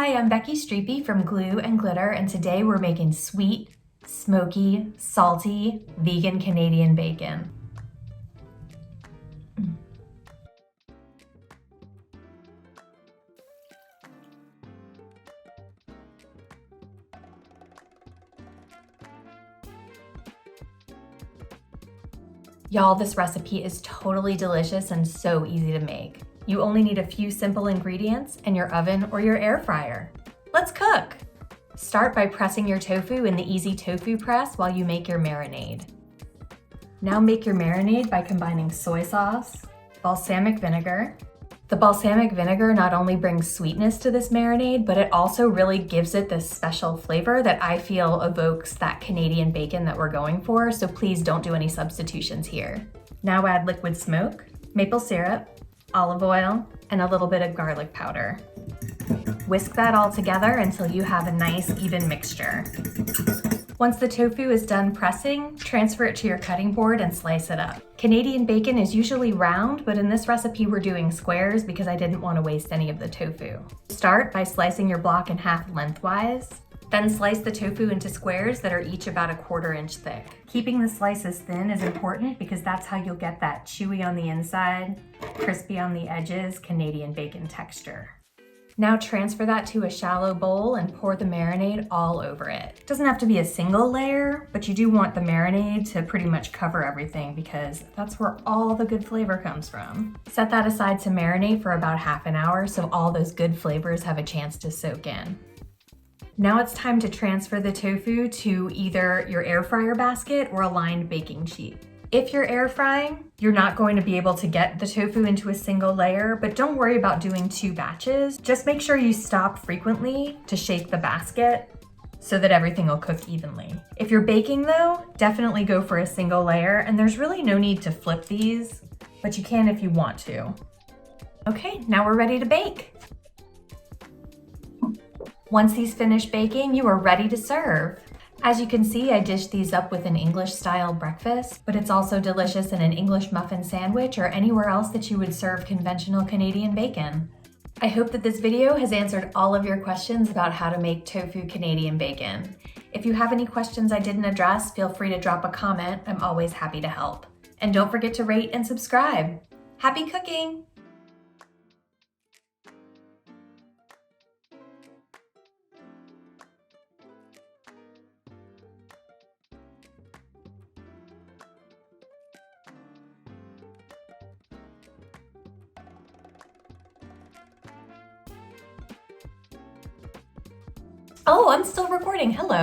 Hi, I'm Becky Streepy from Glue and Glitter, and today we're making sweet, smoky, salty, vegan Canadian bacon. Y'all, this recipe is totally delicious and so easy to make. You only need a few simple ingredients and your oven or your air fryer. Let's cook! Start by pressing your tofu in the easy tofu press while you make your marinade. Now make your marinade by combining soy sauce, balsamic vinegar. The balsamic vinegar not only brings sweetness to this marinade, but it also really gives it this special flavor that I feel evokes that Canadian bacon that we're going for, so please don't do any substitutions here. Now add liquid smoke, maple syrup, olive oil, and a little bit of garlic powder. Whisk that all together until you have a nice even mixture. Once the tofu is done pressing, transfer it to your cutting board and slice it up. Canadian bacon is usually round, but in this recipe we're doing squares because I didn't want to waste any of the tofu. Start by slicing your block in half lengthwise. Then slice the tofu into squares that are each about 1/4 inch thick. Keeping the slices thin is important because that's how you'll get that chewy on the inside, crispy on the edges Canadian bacon texture. Now transfer that to a shallow bowl and pour the marinade all over it. It doesn't have to be a single layer, but you do want the marinade to pretty much cover everything because that's where all the good flavor comes from. Set that aside to marinate for about half an hour so all those good flavors have a chance to soak in. Now it's time to transfer the tofu to either your air fryer basket or a lined baking sheet. If you're air frying, you're not going to be able to get the tofu into a single layer, but don't worry about doing 2 batches. Just make sure you stop frequently to shake the basket so that everything will cook evenly. If you're baking though, definitely go for a single layer, and there's really no need to flip these, but you can if you want to. Okay, now we're ready to bake. Once these finish baking, you are ready to serve. As you can see, I dished these up with an English-style breakfast, but it's also delicious in an English muffin sandwich or anywhere else that you would serve conventional Canadian bacon. I hope that this video has answered all of your questions about how to make tofu Canadian bacon. If you have any questions I didn't address, feel free to drop a comment. I'm always happy to help. And don't forget to rate and subscribe. Happy cooking! Oh, I'm still recording. Hello.